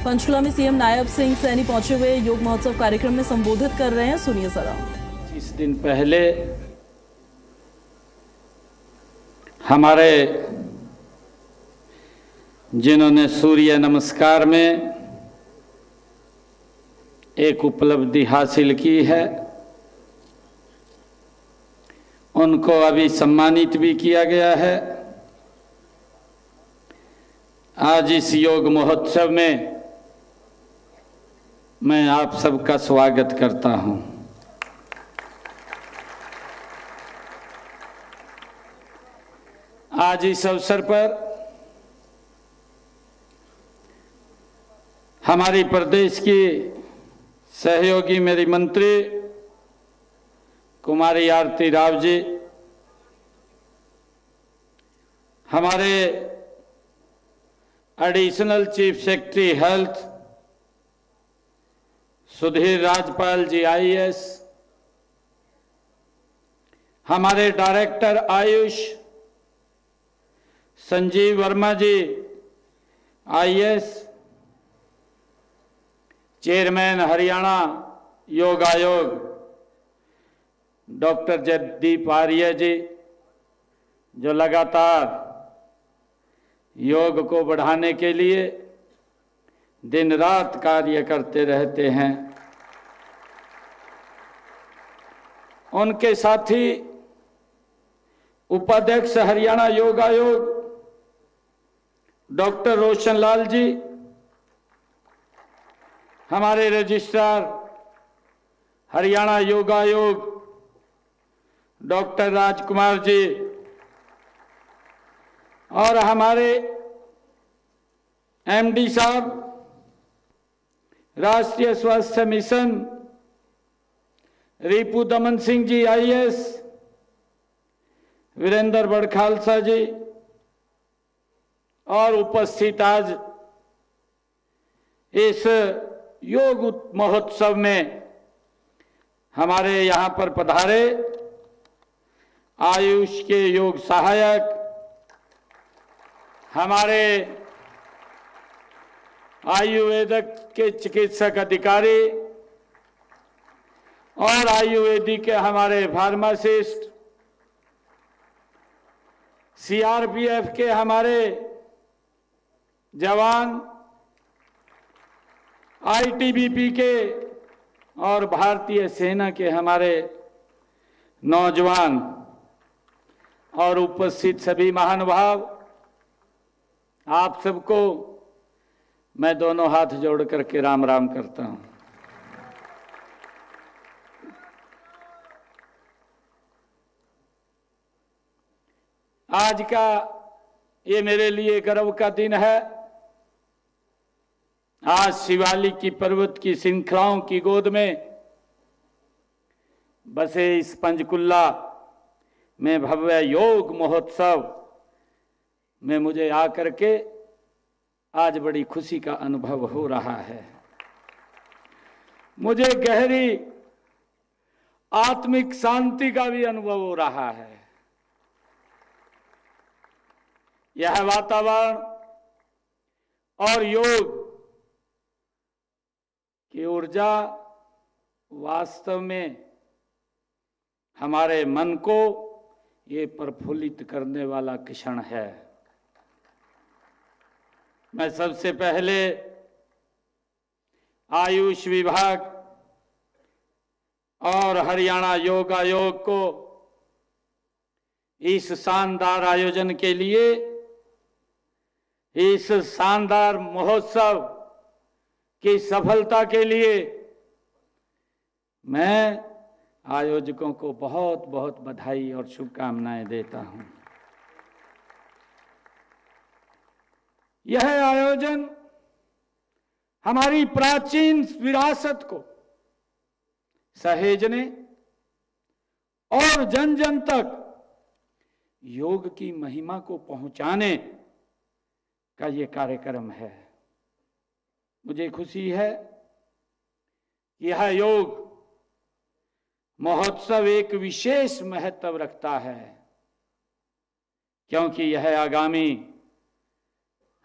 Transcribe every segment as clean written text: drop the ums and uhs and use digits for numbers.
पंचकुला में सीएम नायब सिंह सैनी पहुंचे हुए योग महोत्सव कार्यक्रम में संबोधित कर रहे हैं, सुनिए जरा। 30 दिन पहले हमारे जिन्होंने सूर्य नमस्कार में एक उपलब्धि हासिल की है, उनको अभी सम्मानित भी किया गया है। आज इस योग महोत्सव में मैं आप सबका स्वागत करता हूं। आज इस अवसर पर हमारी प्रदेश की सहयोगी मेरी मंत्री कुमारी आरती राव जी, हमारे additional chief secretary health Sudhir Rajpal ji IAS, हमारे director AYUSH Sanjeev Verma ji IAS, chairman Haryana Yog Aayog doctor Jagdeep आर्य जी, जो लगातार योग को बढ़ाने के लिए दिन रात कार्य करते रहते हैं। उनके साथी उपाध्यक्ष हरियाणा योग आयोग डॉक्टर रोशन लाल जी, हमारे रजिस्ट्रार हरियाणा योग आयोग डॉक्टर राजकुमार जी, और हमारे एमडी साहब राष्ट्रीय स्वास्थ्य मिशन रिपु दमन सिंह जी आईएएस, वीरेंद्र बड़खालसा जी, और उपस्थित आज इस योग महोत्सव में हमारे यहाँ पर पधारे आयुष के योग सहायक, हमारे आयुर्वेदिक के चिकित्सक अधिकारी और आयुर्वेदिक के हमारे फार्मासिस्ट, सीआरपीएफ के हमारे जवान, आईटीबीपी के और भारतीय सेना के हमारे नौजवान और उपस्थित सभी महानुभाव, आप सबको मैं दोनों हाथ जोड़ करके राम राम करता हूं। आज का ये मेरे लिए गर्व का दिन है। आज शिवालिक की पर्वत की श्रृंखलाओं की गोद में बसे इस पंचकुला में भव्य योग महोत्सव में मुझे आकर के आज बड़ी खुशी का अनुभव हो रहा है। मुझे गहरी आत्मिक शांति का भी अनुभव हो रहा है। यह वातावरण और योग की ऊर्जा वास्तव में हमारे मन को ये प्रफुल्लित करने वाला क्षण है। मैं सबसे पहले आयुष विभाग और हरियाणा योग आयोग को इस शानदार आयोजन के लिए, इस शानदार महोत्सव की सफलता के लिए मैं आयोजकों को बहुत बहुत बधाई और शुभकामनाएं देता हूं। यह आयोजन हमारी प्राचीन विरासत को सहेजने और जन जन तक योग की महिमा को पहुंचाने का ये कार्यक्रम है। मुझे खुशी है कि यह योग महोत्सव एक विशेष महत्व रखता है, क्योंकि यह आगामी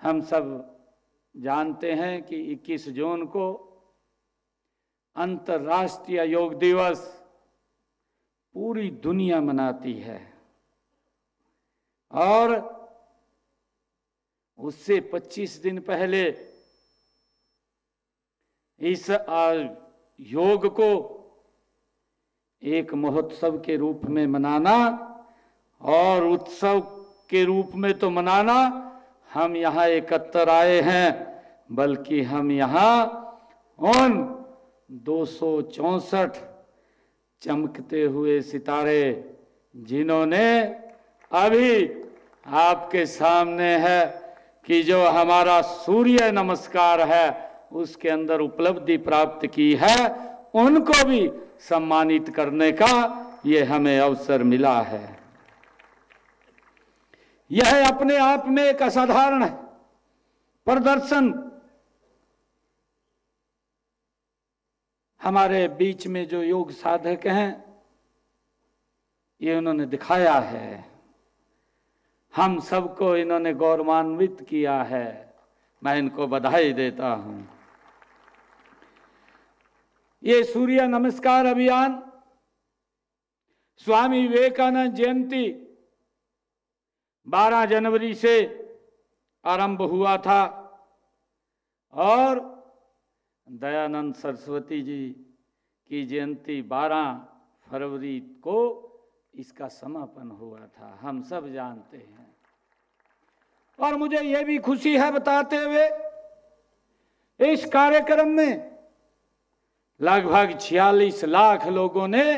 हम सब जानते हैं कि 21 जून को अंतर्राष्ट्रीय योग दिवस पूरी दुनिया मनाती है और उससे 25 दिन पहले इस योग को एक महोत्सव के रूप में मनाना और उत्सव के रूप में तो मनाना, हम यहाँ एकत्र आए हैं, बल्कि हम यहाँ उन 264 चमकते हुए सितारे जिन्होंने अभी आपके सामने है कि जो हमारा सूर्य नमस्कार है उसके अंदर उपलब्धि प्राप्त की है, उनको भी सम्मानित करने का ये हमें अवसर मिला है। यह अपने आप में एक असाधारण प्रदर्शन हमारे बीच में जो योग साधक हैं ये उन्होंने दिखाया है, हम सबको इन्होंने गौरवान्वित किया है। मैं इनको बधाई देता हूं। ये सूर्य नमस्कार अभियान स्वामी विवेकानंद जयंती 12 जनवरी से आरंभ हुआ था और दयानंद सरस्वती जी की जयंती 12 फरवरी को इसका समापन हुआ था, हम सब जानते हैं। और मुझे यह भी खुशी है बताते हुए, इस कार्यक्रम में लगभग 46 लाख लोगों ने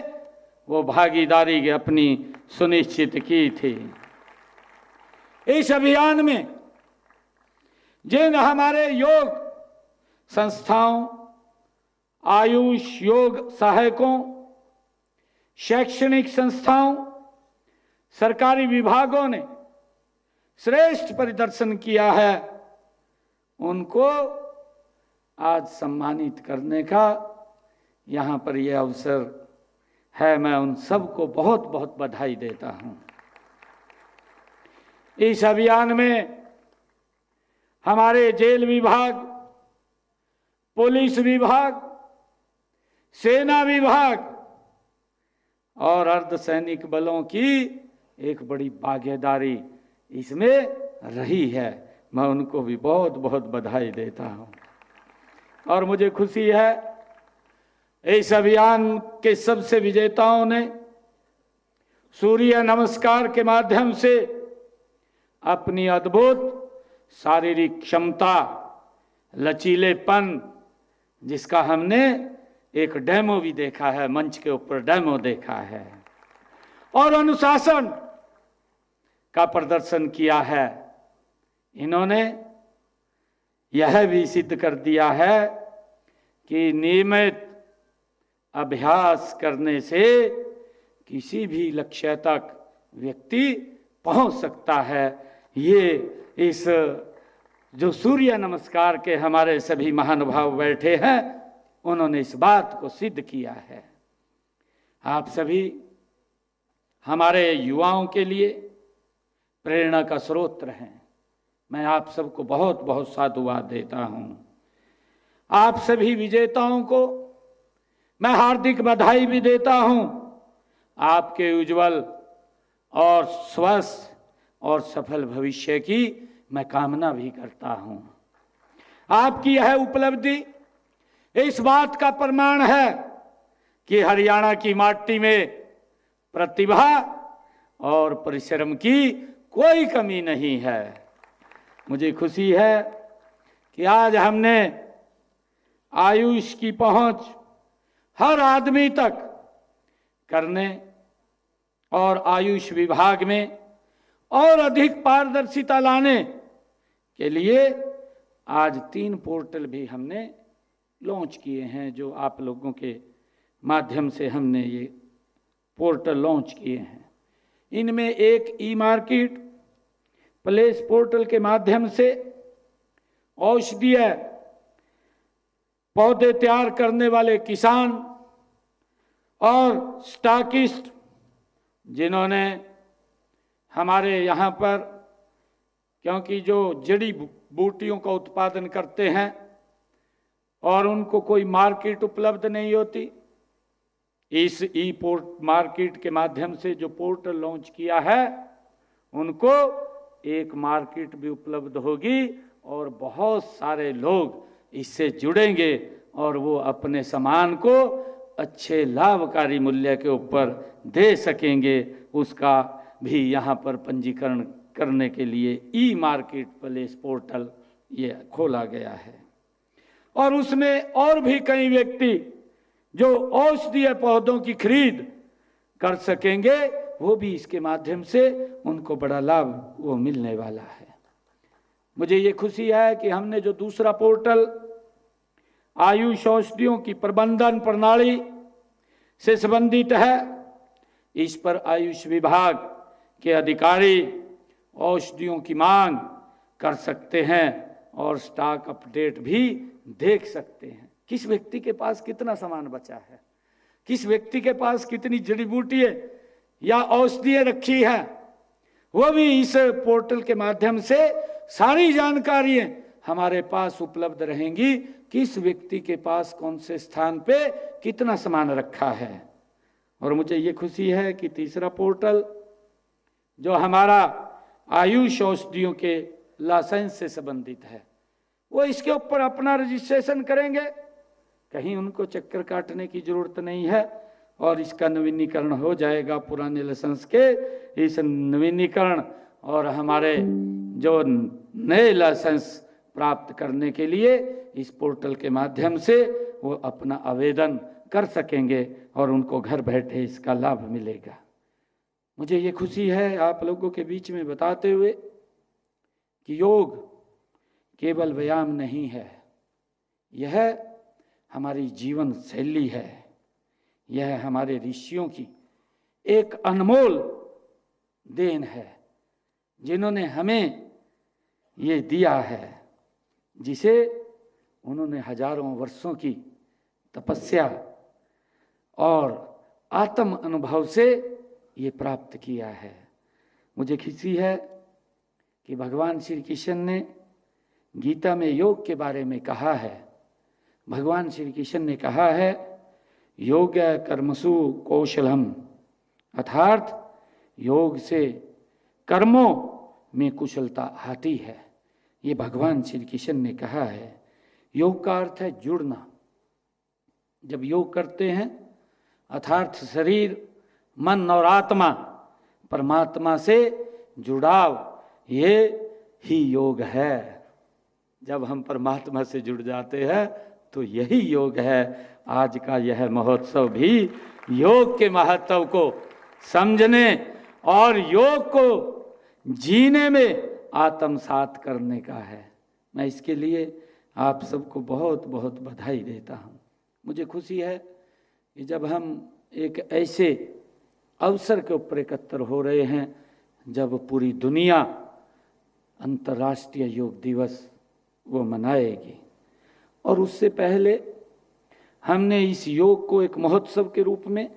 वो भागीदारी अपनी सुनिश्चित की थी। इस अभियान में जिन हमारे योग संस्थाओं, आयुष योग सहायकों, शैक्षणिक संस्थाओं, सरकारी विभागों ने श्रेष्ठ प्रदर्शन किया है, उनको आज सम्मानित करने का यहाँ पर यह अवसर है। मैं उन सबको बहुत बहुत बधाई देता हूँ। इस अभियान में हमारे जेल विभाग, पुलिस विभाग, सेना विभाग और अर्धसैनिक बलों की एक बड़ी भागीदारी इसमें रही है। मैं उनको भी बहुत बहुत बधाई देता हूँ और मुझे खुशी है इस अभियान के सबसे विजेताओं ने सूर्य नमस्कार के माध्यम से अपनी अद्भुत शारीरिक क्षमता, लचीलेपन, जिसका हमने एक डेमो भी देखा है, मंच के ऊपर डेमो देखा है, और अनुशासन का प्रदर्शन किया है। इन्होंने यह भी सिद्ध कर दिया है कि नियमित अभ्यास करने से किसी भी लक्ष्य तक व्यक्ति पहुंच सकता है। ये इस जो सूर्य नमस्कार के हमारे सभी महानुभाव बैठे हैं, उन्होंने इस बात को सिद्ध किया है। आप सभी हमारे युवाओं के लिए प्रेरणा का स्रोत हैं। मैं आप सबको बहुत बहुत साधुवाद देता हूं। आप सभी विजेताओं को मैं हार्दिक बधाई भी देता हूं। आपके उज्जवल और स्वस्थ और सफल भविष्य की मैं कामना भी करता हूं। आपकी यह उपलब्धि इस बात का प्रमाण है कि हरियाणा की माटी में प्रतिभा और परिश्रम की कोई कमी नहीं है। मुझे खुशी है कि आज हमने आयुष की पहुंच हर आदमी तक करने और आयुष विभाग में और अधिक पारदर्शिता लाने के लिए आज 3 पोर्टल भी हमने लॉन्च किए हैं, जो आप लोगों के माध्यम से हमने ये पोर्टल लॉन्च किए हैं। इनमें एक ई मार्केट प्लेस पोर्टल के माध्यम से औषधीय पौधे तैयार करने वाले किसान और स्टॉकिस्ट, जिन्होंने हमारे यहाँ पर, क्योंकि जो जड़ी बूटियों का उत्पादन करते हैं और उनको कोई मार्केट उपलब्ध नहीं होती। इस ई पोर्ट मार्केट के माध्यम से जो पोर्टल लॉन्च किया है, उनको एक मार्केट भी उपलब्ध होगी और बहुत सारे लोग इससे जुड़ेंगे और वो अपने सामान को अच्छे लाभकारी मूल्य के ऊपर दे सकेंगे। उसका भी यहाँ पर पंजीकरण करने के लिए ई मार्केट प्लेस पोर्टल ये खोला गया है और उसमें और भी कई व्यक्ति जो औषधीय पौधों की खरीद कर सकेंगे, वो भी इसके माध्यम से उनको बड़ा लाभ वो मिलने वाला है। मुझे ये खुशी है कि हमने जो दूसरा पोर्टल आयुष औषधियों की प्रबंधन प्रणाली से संबंधित है, इस पर आयुष विभाग के अधिकारी औषधियों की मांग कर सकते हैं और स्टॉक अपडेट भी देख सकते हैं। किस व्यक्ति के पास कितना सामान बचा है, किस व्यक्ति के पास कितनी जड़ी बूटियां या औषधियां रखी है, वो भी इस पोर्टल के माध्यम से सारी जानकारियां हमारे पास उपलब्ध रहेंगी। किस व्यक्ति के पास कौन से स्थान पे कितना सामान रखा है। और मुझे ये खुशी है कि तीसरा पोर्टल जो हमारा आयुष औषधियों के लाइसेंस से संबंधित है, वो इसके ऊपर अपना रजिस्ट्रेशन करेंगे, कहीं उनको चक्कर काटने की जरूरत नहीं है और इसका नवीनीकरण हो जाएगा पुराने लाइसेंस के। इस नवीनीकरण और हमारे जो नए लाइसेंस प्राप्त करने के लिए इस पोर्टल के माध्यम से वो अपना आवेदन कर सकेंगे और उनको घर बैठे इसका लाभ मिलेगा। मुझे ये खुशी है आप लोगों के बीच में बताते हुए कि योग केवल व्यायाम नहीं है, यह हमारी जीवन शैली है, यह हमारे ऋषियों की एक अनमोल देन है जिन्होंने हमें ये दिया है, जिसे उन्होंने हजारों वर्षों की तपस्या और आत्म अनुभव से ये प्राप्त किया है। मुझे खुशी है कि भगवान श्री कृष्ण ने गीता में योग के बारे में कहा है। भगवान श्री कृष्ण ने कहा है, योग कर्मसु कौशलम, अर्थात योग से कर्मों में कुशलता आती है। ये भगवान श्री कृष्ण ने कहा है। योग का अर्थ है जुड़ना। जब योग करते हैं अर्थात शरीर मन और आत्मा परमात्मा से जुड़ाव, ये ही योग है। जब हम परमात्मा से जुड़ जाते हैं तो यही योग है। आज का यह महोत्सव भी योग के महत्व को समझने और योग को जीने में आत्मसात करने का है। मैं इसके लिए आप सबको बहुत बहुत बधाई देता हूँ। मुझे खुशी है कि जब हम एक ऐसे अवसर के ऊपर एकत्र हो रहे हैं जब पूरी दुनिया अंतर्राष्ट्रीय योग दिवस वो मनाएगी, और उससे पहले हमने इस योग को एक महोत्सव के रूप में